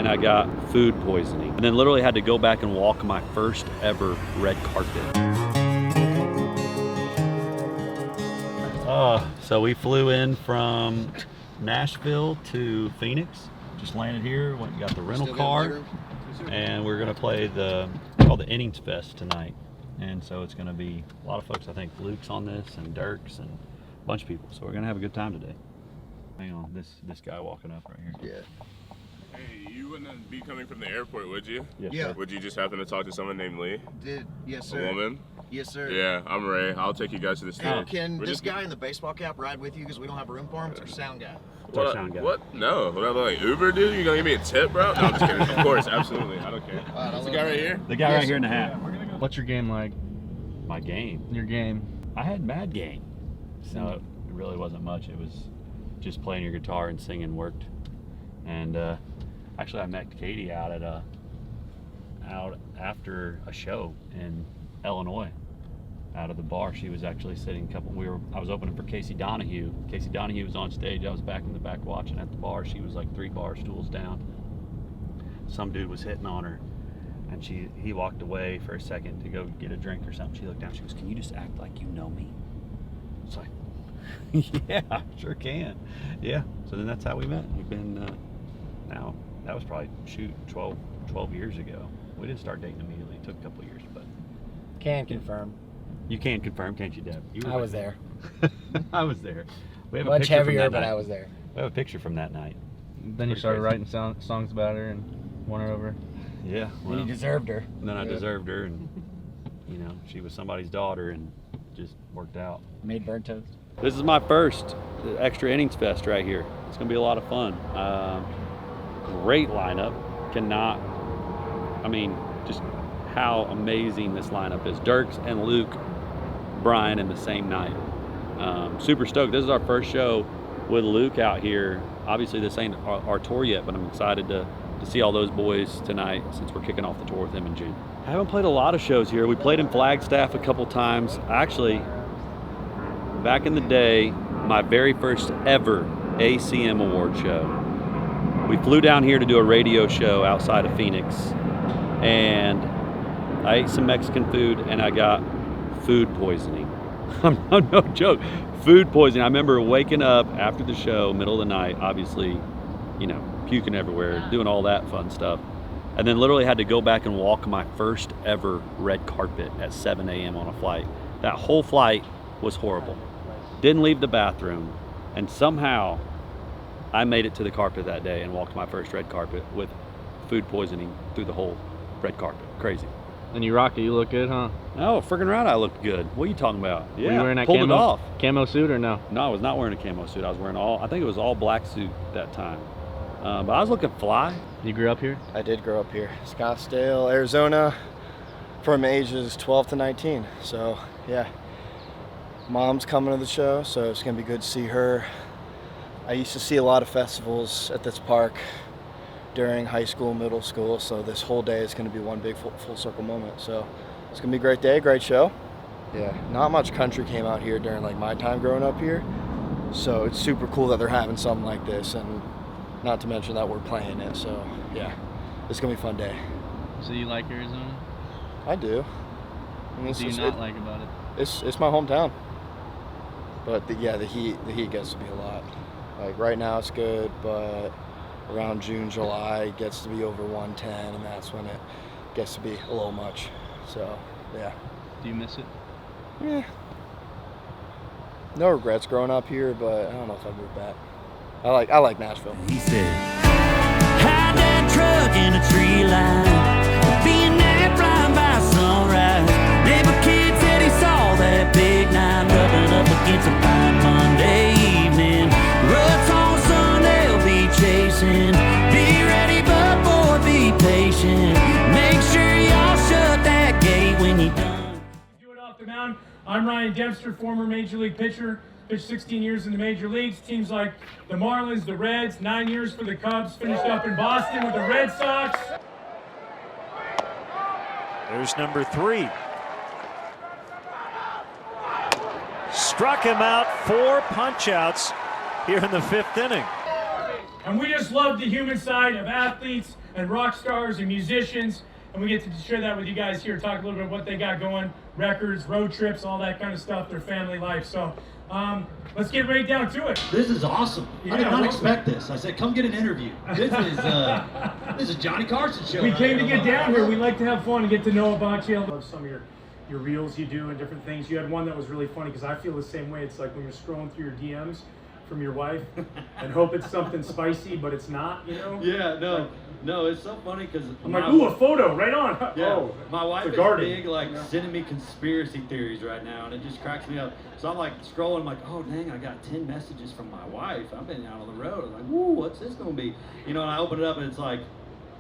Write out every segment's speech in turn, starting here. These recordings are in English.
and I got food poisoning. And then literally had to go back and walk my first ever red carpet. So we flew in from Nashville to Phoenix. Just landed here, went and got the rental car, and we're gonna play called the Innings Fest tonight. And so it's gonna be a lot of folks. I think Luke's on this, and Dierks, and a bunch of people. So we're gonna have a good time today. Hang on, this guy walking up right here. Yeah. Hey, you wouldn't be coming from the airport, would you? Yes, Yeah. sir. Would you just happen to talk to someone named Lee? Yes, A sir. woman? Yes, sir. Yeah, I'm Ray. I'll take you guys to the stage. Can We're this just- guy in the baseball cap ride with you because we don't have room for him? It's our sound guy. Our sound guy. What? No. What about like Uber, dude? You gonna give me a tip, bro? No, I'm just kidding. Of course, absolutely. I don't care. Is the guy right here? The guy right here in the hat. What's your game like? My game. Your game? I had mad game. So it really wasn't much. It was just playing your guitar and singing worked. And actually I met Katie out after a show in Illinois, out of the bar. She was actually sitting I was opening for Casey Donahue. Casey Donahue was on stage. I was back in the back watching at the bar. She was like 3 bar stools down. Some dude was hitting on her, and he walked away for a second to go get a drink or something. She looked down, she goes, "Can you just act like you know me?" It's like, yeah, sure can. Yeah, so then that's how we met. We've been, now, that was probably, 12 years ago. We didn't start dating immediately. It took a couple of years, but. Can confirm. You can confirm, can't you, Deb? I was there. I was there. We have a Much picture from heavier, that but night. I was there. We have a picture from that night. Then you Pretty started crazy. writing songs about her and won her over. Yeah, And well, you deserved her. and then I deserved her, and she was somebody's daughter, and just worked out. Made burnt toast. This is my first Extra Innings Fest right here. It's gonna be a lot of fun. Great lineup. Just how amazing this lineup is. Dierks and Luke, Bryan in the same night. Super stoked. This is our first show with Luke out here. Obviously this ain't our tour yet, but I'm excited to see all those boys tonight since we're kicking off the tour with him in June. I haven't played a lot of shows here. We played in Flagstaff a couple times. Actually, back in the day, my very first ever ACM award show. We flew down here to do a radio show outside of Phoenix, and I ate some Mexican food and I got food poisoning. No joke, food poisoning. I remember waking up after the show, middle of the night, obviously, puking everywhere, doing all that fun stuff. And then literally had to go back and walk my first ever red carpet at 7 a.m. on a flight. That whole flight was horrible. Didn't leave the bathroom, and somehow I made it to the carpet that day and walked my first red carpet with food poisoning through the whole red carpet. Crazy. And you rock it. You look good, huh? Oh, freaking right, I looked good. What are you talking about? Yeah, Were you wearing that pulled it off. camo suit or no? No, I was not wearing a camo suit. I was wearing I think it was all black suit that time. But I was looking fly. You grew up here? I did grow up here. Scottsdale, Arizona, from ages 12 to 19. So, yeah. Mom's coming to the show, so it's going to be good to see her. I used to see a lot of festivals at this park during high school, middle school, so this whole day is going to be one big full circle moment. So it's going to be a great day, great show. Yeah, not much country came out here during my time growing up here, so it's super cool that they're having something like this, and not to mention that we're playing it. So yeah, it's going to be a fun day. So you like Arizona? I do. What do you not like about it? It's my hometown, but the heat gets to be a lot. Right now it's good, but around June, July, it gets to be over 110, and that's when it gets to be a little much. So, yeah. Do you miss it? Yeah. No regrets growing up here, but I don't know if I'd move back. I like Nashville. He said, hide that truck in a tree line, being that flying by sunrise. Neighbor kid said he saw that big 9 rubbing up against a pine Monday evening. Ruts on sun, they'll be chasing. Be ready, but boy, be patient. Make sure y'all shut that gate when you done. Do it off the mound. I'm Ryan Dempster, former Major League pitcher. Pitched 16 years in the major leagues. Teams like the Marlins, the Reds, 9 years for the Cubs. Finished up in Boston with the Red Sox. There's number 3. Struck him out, 4 punch-outs here in the 5th inning. And we just love the human side of athletes and rock stars and musicians. And we get to share that with you guys here, talk a little bit about what they got going, records, road trips, all that kind of stuff, their family life. So let's get right down to it. This is awesome. Yeah, I did not welcome. expect this. I said, come get an interview. This is Johnny Carson show. We right came to here. get down here. We like to have fun and get to know about you. I love some of your reels you do and different things. You had one that was really funny because I feel the same way. It's like when you're scrolling through your DMs from your wife and hope it's something spicy, but it's not, you know? Yeah, no, it's so funny because I'm like, ooh, a photo, right on. Yeah, Oh, my wife the is garden. big, like sending me conspiracy theories right now, and it just cracks me up. So I'm like scrolling, I'm like, oh dang, I got 10 messages from my wife. I've been out on the road. I'm like, woo, what's this gonna be? You know, and I open it up and it's like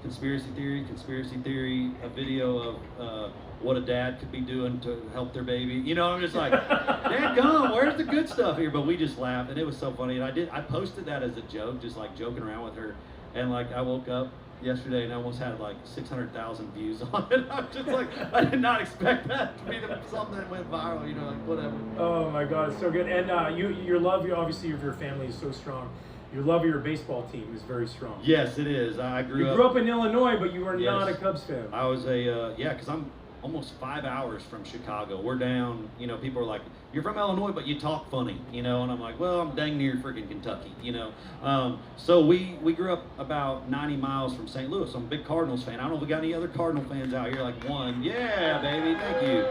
conspiracy theory, a video of what a dad could be doing to help their baby. You know, I'm just like, dadgum, where's the good stuff here? But we just laughed, and it was so funny. And I posted that as a joke, just like joking around with her. And like I woke up yesterday and I almost had like 600,000 views on it. I'm just like, I did not expect that to be something that went viral, you know, like whatever. Oh my God, it's so good. And your love, obviously, of your family is so strong. Your love of your baseball team is very strong. Yes, it is. I You grew up in Illinois, but you were not a Cubs fan. I was because I'm almost 5 hours from Chicago. We're down, you know, people are like, you're from Illinois, but you talk funny, you know, and I'm like, well, I'm dang near freaking Kentucky, you know. So we grew up about 90 miles from St. Louis. I'm a big Cardinals fan. I don't know if we got any other Cardinal fans out here, like one. Yeah, baby, thank you.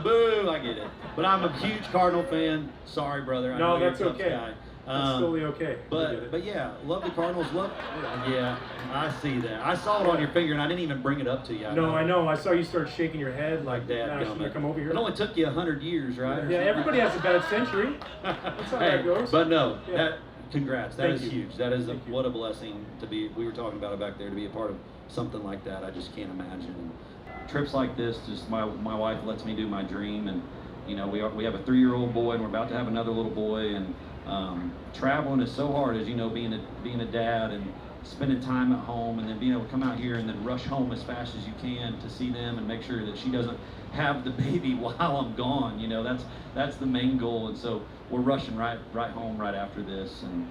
Boo, I get it. But I'm a huge Cardinal fan. Sorry, brother. I know that's you're a Cubs okay. guy. That's totally okay. But yeah, love the Cardinals. Yeah, I see that. I saw it on your finger, and I didn't even bring it up to you. No, I know. I saw you start shaking your head Like that. "Nah, should I come over here?" It only took you 100 years, right? Yeah, everybody has a bad century. That's how that goes. But no, Yeah. congrats. That Thank is you. huge. That is Thank you. what a blessing to be. We were talking about it back there, to be a part of something like that. I just can't imagine. And trips like this, just my wife lets me do my dream, and you know, we have a 3-year-old boy, and we're about to have another little boy, and traveling is so hard, as you know, being a dad and spending time at home, and then being able to come out here and then rush home as fast as you can to see them and make sure that she doesn't have the baby while I'm gone. You know, that's the main goal, and so we're rushing right home right after this. And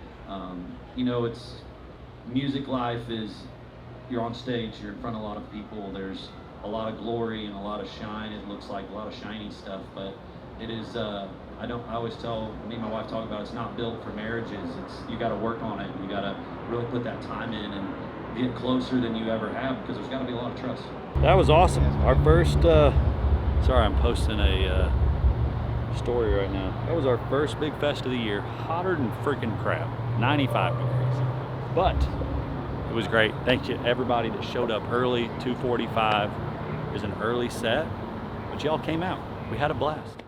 you know, it's music life is, you're on stage, you're in front of a lot of people, there's a lot of glory and a lot of shine. It looks like a lot of shiny stuff, but it is I always tell, me and my wife talk about, it's not built for marriages. It's, you got to work on it, and you got to really put that time in and get closer than you ever have, because there's got to be a lot of trust. That was awesome. Our first, sorry, I'm posting a story right now. That was our first big fest of the year. Hotter than freaking crap, 95 degrees. But it was great. Thank you everybody that showed up early. 2:45 is an early set, but y'all came out. We had a blast.